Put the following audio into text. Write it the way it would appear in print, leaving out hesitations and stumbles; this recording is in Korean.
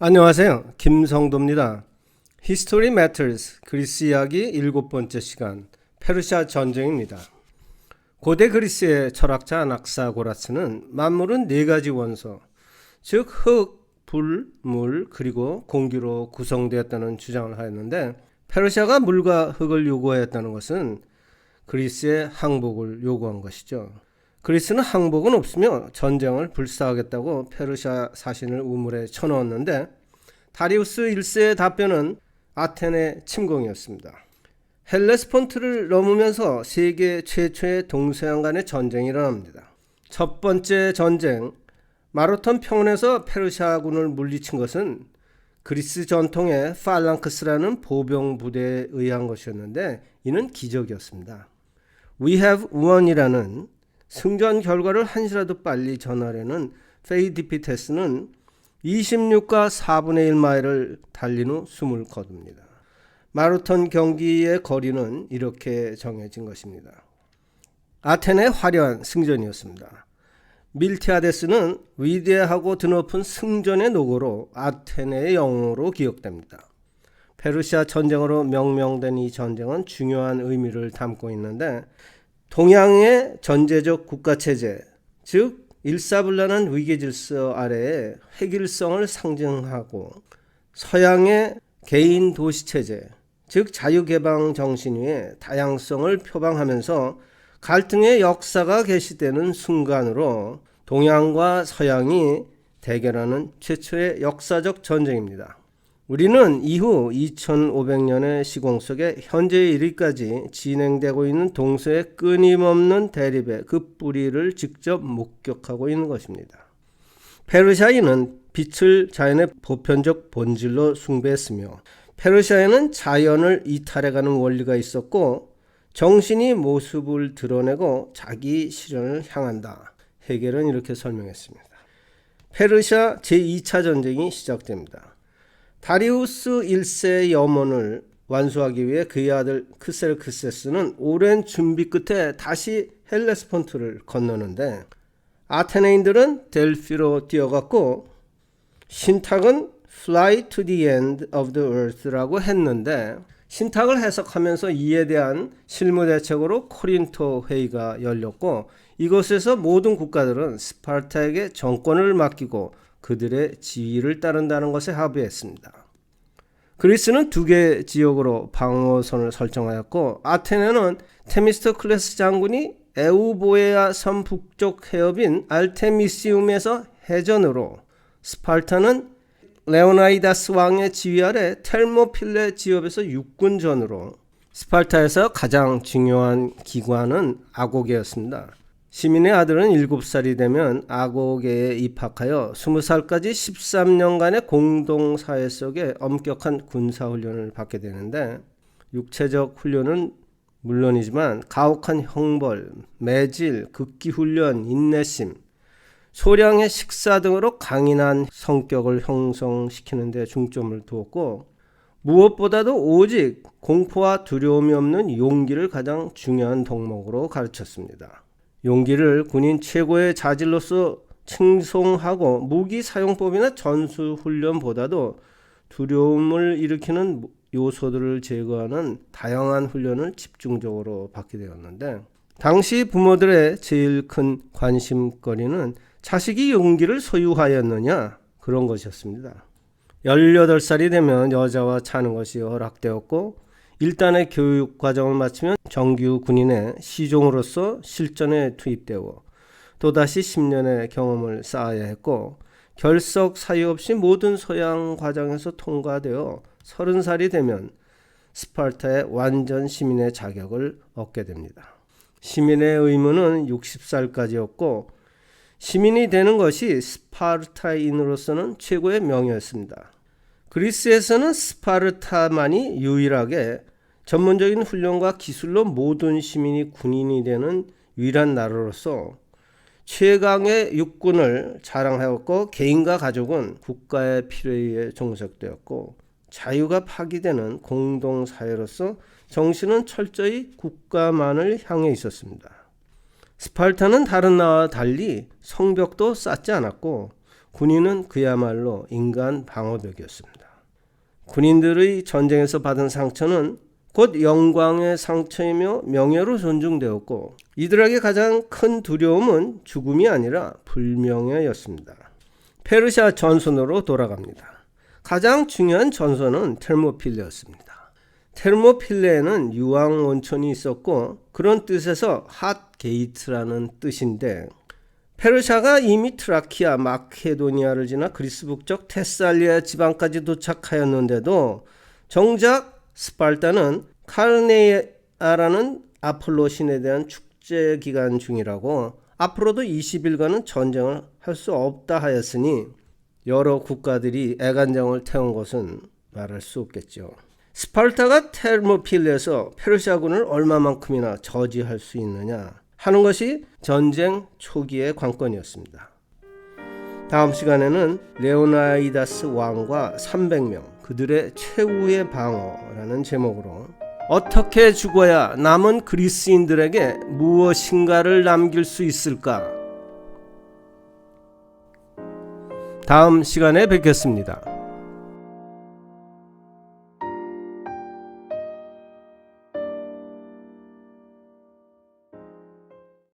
안녕하세요. 김성도입니다. History Matters 그리스 이야기 7번째 시간 페르시아 전쟁입니다. 고대 그리스의 철학자 안악사고라스는 만물은 네 가지 원소, 즉 흙, 불, 물, 그리고 공기로 구성되었다는 주장을 하였는데 페르시아가 물과 흙을 요구하였다는 것은 그리스의 항복을 요구한 것이죠. 그리스는 항복은 없으며 전쟁을 불사하겠다고 페르시아 사신을 우물에 쳐넣었는데 다리우스 1세의 답변은 아테네 침공이었습니다. 헬레스폰트를 넘으면서 세계 최초의 동서양 간의 전쟁이 일어납니다. 첫 번째 전쟁, 마라톤 평원에서 페르시아군을 물리친 것은 그리스 전통의 팔랑크스라는 보병 부대에 의한 것이었는데 이는 기적이었습니다. We have won이라는 승전 결과를 한시라도 빨리 전하려는 페이디피테스는 26과 4분의 1 마일을 달린 후 숨을 거둡니다. 마라톤 경기의 거리는 이렇게 정해진 것입니다. 아테네의 화려한 승전이었습니다. 밀티아데스는 위대하고 드높은 승전의 노고로 아테네의 영웅으로 기억됩니다. 페르시아 전쟁으로 명명된 이 전쟁은 중요한 의미를 담고 있는데 동양의 전제적 국가체제, 즉 일사불란한 위계질서 아래에 획일성을 상징하고 서양의 개인 도시체제, 즉 자유개방 정신 위에 다양성을 표방하면서 갈등의 역사가 개시되는 순간으로 동양과 서양이 대결하는 최초의 역사적 전쟁입니다. 우리는 이후 2500년의 시공 속에 현재에 이르기까지 진행되고 있는 동서의 끊임없는 대립의 그 뿌리를 직접 목격하고 있는 것입니다. 페르시아인은 빛을 자연의 보편적 본질로 숭배했으며 페르시아에는 자연을 이탈해가는 원리가 있었고 정신이 모습을 드러내고 자기 실현을 향한다. 헤겔은 이렇게 설명했습니다. 페르시아 제2차 전쟁이 시작됩니다. 다리우스 1세의 염원을 완수하기 위해 그의 아들 크셀크세스는 오랜 준비 끝에 다시 헬레스폰트를 건너는데 아테네인들은 델피로 뛰어갔고 신탁은 Fly to the end of the earth라고 했는데 신탁을 해석하면서 이에 대한 실무대책으로 코린토 회의가 열렸고 이곳에서 모든 국가들은 스파르타에게 정권을 맡기고 그들의 지휘를 따른다는 것에 합의했습니다. 그리스는 두 개의 지역으로 방어선을 설정하였고 아테네는 테미스토클레스 장군이 에우보에아 섬 북쪽 해협인 알테미시움에서 해전으로 스파르타는 레오나이다스 왕의 지휘 아래 텔모필레 지역에서 육군전으로 스파르타에서 가장 중요한 기관은 아고게였습니다. 시민의 아들은 7살이 되면 아고게에 입학하여 20살까지 13년간의 공동사회 속에 엄격한 군사훈련을 받게 되는데 육체적 훈련은 물론이지만 가혹한 형벌, 매질, 극기훈련, 인내심, 소량의 식사 등으로 강인한 성격을 형성시키는 데 중점을 두었고 무엇보다도 오직 공포와 두려움이 없는 용기를 가장 중요한 덕목으로 가르쳤습니다. 용기를 군인 최고의 자질로서 칭송하고 무기 사용법이나 전술훈련보다도 두려움을 일으키는 요소들을 제거하는 다양한 훈련을 집중적으로 받게 되었는데 당시 부모들의 제일 큰 관심거리는 자식이 용기를 소유하였느냐 그런 것이었습니다. 18살이 되면 여자와 자는 것이 허락되었고 일단의 교육 과정을 마치면 정규 군인의 시종으로서 실전에 투입되어 또다시 10년의 경험을 쌓아야 했고 결석 사유 없이 모든 소양 과정에서 통과되어 30살이 되면 스파르타의 완전 시민의 자격을 얻게 됩니다. 시민의 의무는 60살까지였고 시민이 되는 것이 스파르타인으로서는 최고의 명예였습니다. 그리스에서는 스파르타만이 유일하게 전문적인 훈련과 기술로 모든 시민이 군인이 되는 유일한 나라로서 최강의 육군을 자랑하였고 개인과 가족은 국가의 필요에 의해 종속되었고 자유가 파기되는 공동사회로서 정신은 철저히 국가만을 향해 있었습니다. 스파르타는 다른 나라와 달리 성벽도 쌓지 않았고 군인은 그야말로 인간 방어벽이었습니다. 군인들의 전쟁에서 받은 상처는 곧 영광의 상처이며 명예로 존중되었고 이들에게 가장 큰 두려움은 죽음이 아니라 불명예였습니다. 페르시아 전선으로 돌아갑니다. 가장 중요한 전선은 테르모필레였습니다. 테르모필레에는 유황 온천이 있었고 그런 뜻에서 핫 게이트라는 뜻인데 페르시아가 이미 트라키아, 마케도니아를 지나 그리스 북쪽 테살리아 지방까지 도착하였는데도 정작 스파르타는 칼네아라는 아폴로 신에 대한 축제 기간 중이라고 앞으로도 20일간은 전쟁을 할 수 없다 하였으니 여러 국가들이 애간장을 태운 것은 말할 수 없겠죠. 스파르타가 테르모필레에서 페르시아군을 얼마만큼이나 저지할 수 있느냐 하는 것이 전쟁 초기의 관건이었습니다. 다음 시간에는 레오나이다스 왕과 300명 그들의 최후의 방어라는 제목으로 어떻게 죽어야 남은 그리스인들에게 무엇인가를 남길 수 있을까? 다음 시간에 뵙겠습니다.